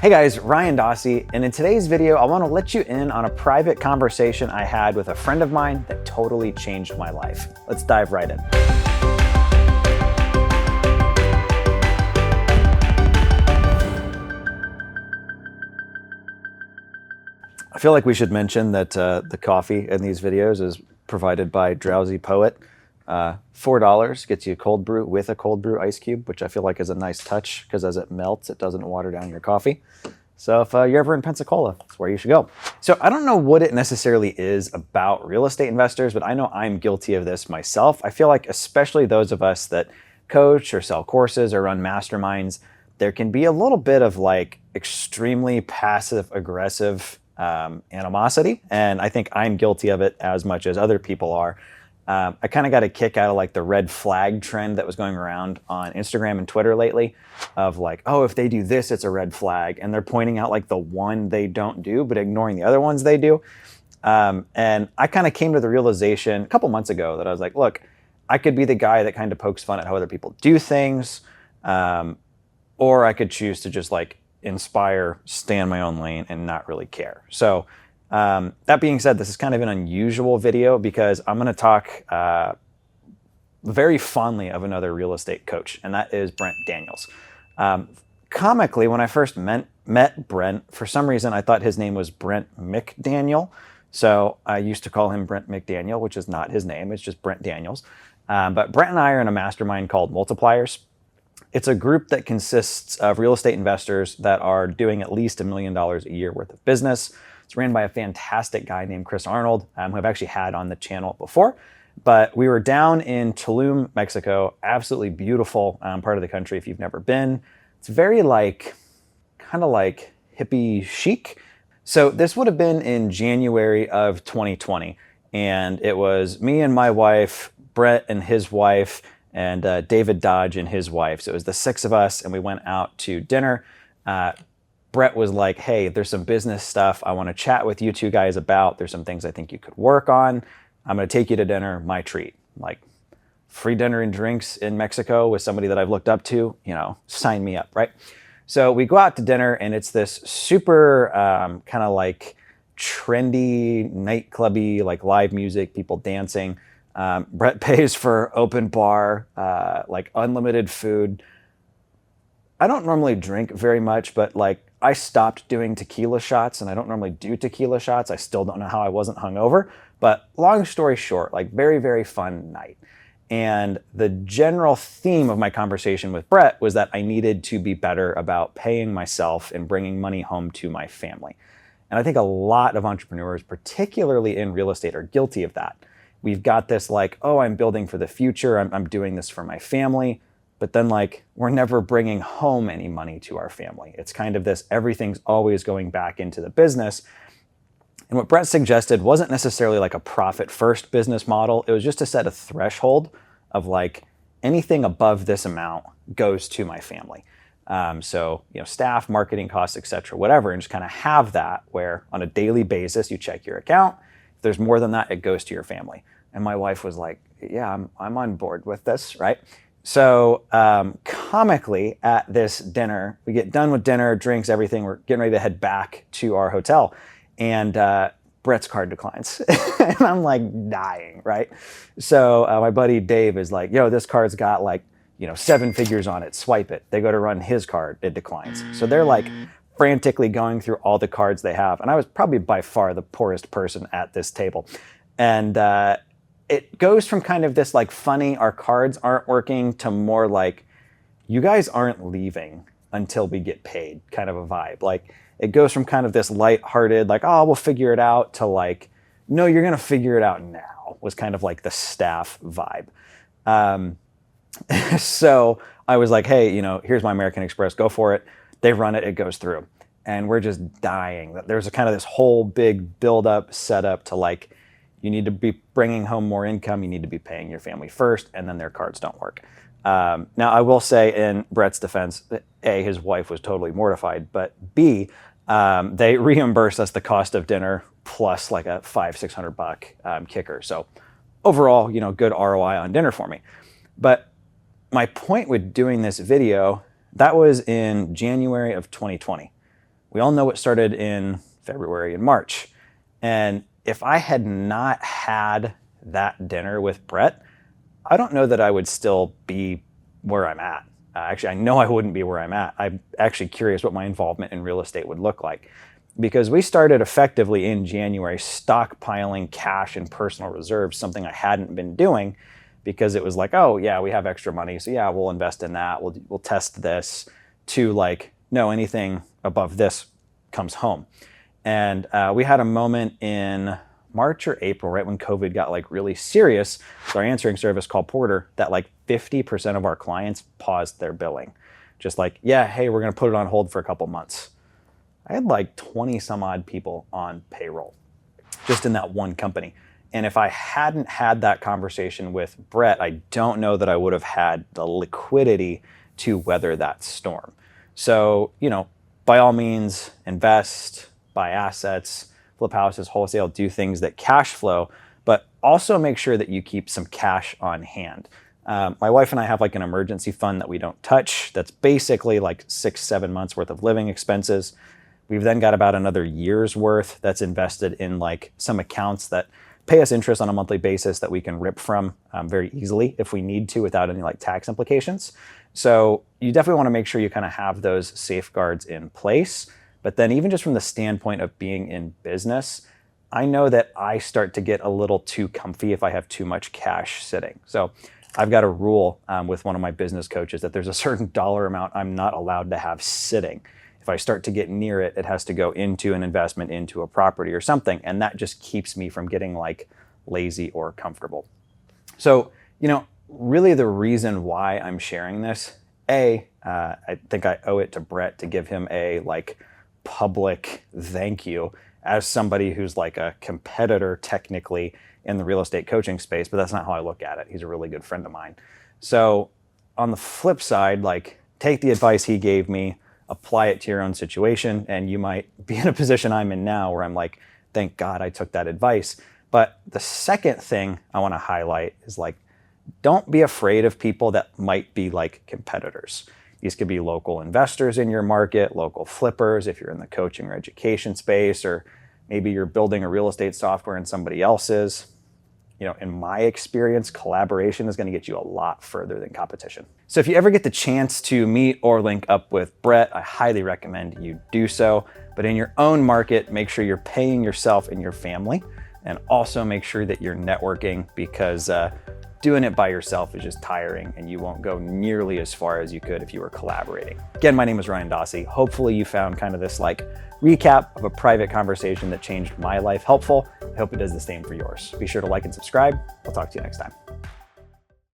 Hey guys, Ryan Dossey, and in today's video, I want to let you in on a private conversation I had with a friend of mine that totally changed my life. Let's dive right in. I feel like we should mention that the coffee in these videos is provided by Drowsy Poet. $4 gets you a cold brew with a cold brew ice cube, which I feel like is a nice touch because as it melts, it doesn't water down your coffee. So if you're ever in Pensacola, that's where you should go. So I don't know what it necessarily is about real estate investors, but I know I'm guilty of this myself. I feel like especially those of us that coach or sell courses or run masterminds, there can be a little bit of like extremely passive aggressive animosity. And I think I'm guilty of it as much as other people are. I kind of got a kick out of like the red flag trend that was going around on Instagram and Twitter lately of like, oh, if they do this, it's a red flag. And they're pointing out like the one they don't do, but ignoring the other ones they do. And I kind of came to the realization a couple months ago that I was like, look, I could be the guy that kind of pokes fun at how other people do things. Or I could choose to just like inspire, stay in my own lane and not really care. So that being said, this is kind of an unusual video because I'm going to talk very fondly of another real estate coach, and that is Brent Daniels. Comically, when I first met Brent, for some reason I thought his name was Brent McDaniel. So I used to call him Brent McDaniel, which is not his name. It's just Brent Daniels. But Brent and I are in a mastermind called Multipliers. It's a group that consists of real estate investors that are doing at least $1 million a year worth of business. It's ran by a fantastic guy named Chris Arnold, who I've actually had on the channel before. But we were down in Tulum, Mexico, absolutely beautiful part of the country if you've never been. It's very like, kind of like hippie chic. So this would have been in January of 2020. And it was me and my wife, Brett and his wife, and David Dodge and his wife. So it was the six of us, and we went out to dinner. Brett was like, hey, there's some business stuff I want to chat with you two guys about. There's some things I think you could work on. I'm going to take you to dinner, my treat. Like free dinner and drinks in Mexico with somebody that I've looked up to, you know, sign me up, right? So we go out to dinner and it's this super kind of like trendy, nightclubby, like live music, people dancing. Brett pays for open bar, like unlimited food. I don't normally drink very much, but like I stopped doing tequila shots and I don't normally do tequila shots. I still don't know how I wasn't hungover, but long story short, like very, very fun night. And the general theme of my conversation with Brett was that I needed to be better about paying myself and bringing money home to my family. And I think a lot of entrepreneurs, particularly in real estate, are guilty of that. We've got this like, oh, I'm building for the future. I'm doing this for my family. But then like, we're never bringing home any money to our family. It's kind of this, everything's always going back into the business. And what Brett suggested wasn't necessarily like a profit first business model. It was just to set a threshold of like anything above this amount goes to my family. So, you know, staff, marketing costs, et cetera, whatever, and just kind of have that where on a daily basis, you check your account. If there's more than that, it goes to your family. And my wife was like, yeah, I'm on board with this, right? So comically at this dinner, we get done with dinner, drinks, everything. We're getting ready to head back to our hotel. And Brett's card declines. And I'm like dying, right? So my buddy Dave is like, yo, this card's got like, you know, 7 figures on it. Swipe it. They go to run his card. It declines. So they're like frantically going through all the cards they have. And I was probably by far the poorest person at this table. And it goes from kind of this like funny, our cards aren't working, to more like, you guys aren't leaving until we get paid kind of a vibe. Like it goes from kind of this lighthearted, like, oh, we'll figure it out, to like, no, you're going to figure it out now, was kind of like the staff vibe. So I was like, hey, you know, here's my American Express, go for it. They run it, it goes through. And we're just dying. There's a kind of this whole big build up, setup to like, you need to be bringing home more income. You need to be paying your family first, and then their cards don't work. Now, I will say in Brett's defense, A, his wife was totally mortified, but B, they reimbursed us the cost of dinner plus like a $500-600 kicker. So overall, you know, good ROI on dinner for me. But my point with doing this video, that was in January of 2020. We all know it started in February and March. And if I had not had that dinner with Brett, I don't know that I would still be where I'm at. Actually, I know I wouldn't be where I'm at. I'm actually curious what my involvement in real estate would look like, because we started effectively in January stockpiling cash and personal reserves, something I hadn't been doing, because it was like, oh yeah, we have extra money, so yeah, we'll invest in that. We'll test this, to like, no, anything above this comes home. And we had a moment in March or April, right when COVID got like really serious, with our answering service called Porter, that like 50% of our clients paused their billing. Just like, yeah, hey, we're gonna put it on hold for a couple months. I had like 20 some odd people on payroll just in that one company. And if I hadn't had that conversation with Brett, I don't know that I would have had the liquidity to weather that storm. So, by all means, invest, buy assets, flip houses, wholesale, do things that cash flow, but also make sure that you keep some cash on hand. My wife and I have like an emergency fund that we don't touch. That's basically like 6-7 months worth of living expenses. We've then got about another year's worth that's invested in like some accounts that pay us interest on a monthly basis that we can rip from very easily if we need to, without any like tax implications. So you definitely want to make sure you kind of have those safeguards in place. But then even just from the standpoint of being in business, I know that I start to get a little too comfy if I have too much cash sitting. So I've got a rule with one of my business coaches that there's a certain dollar amount I'm not allowed to have sitting. If I start to get near it, it has to go into an investment, into a property or something. And that just keeps me from getting like lazy or comfortable. So, really the reason why I'm sharing this, I think I owe it to Brett to give him a like public thank you as somebody who's like a competitor technically in the real estate coaching space, but that's not how I look at it. He's a really good friend of mine. So on the flip side, like, take the advice he gave me, apply it to your own situation, and you might be in a position I'm in now where I'm like, thank God I took that advice. But the second thing I want to highlight is like, don't be afraid of people that might be like competitors. These could be local investors in your market, local flippers if you're in the coaching or education space, or maybe you're building a real estate software and somebody else's. In my experience, collaboration is going to get you a lot further than competition. So if you ever get the chance to meet or link up with Brett, I highly recommend you do so. But in your own market, make sure you're paying yourself and your family, and also make sure that you're networking, because doing it by yourself is just tiring and you won't go nearly as far as you could if you were collaborating. Again, my name is Ryan Dossey. Hopefully you found kind of this like recap of a private conversation that changed my life helpful. I hope it does the same for yours. Be sure to like and subscribe. I'll talk to you next time.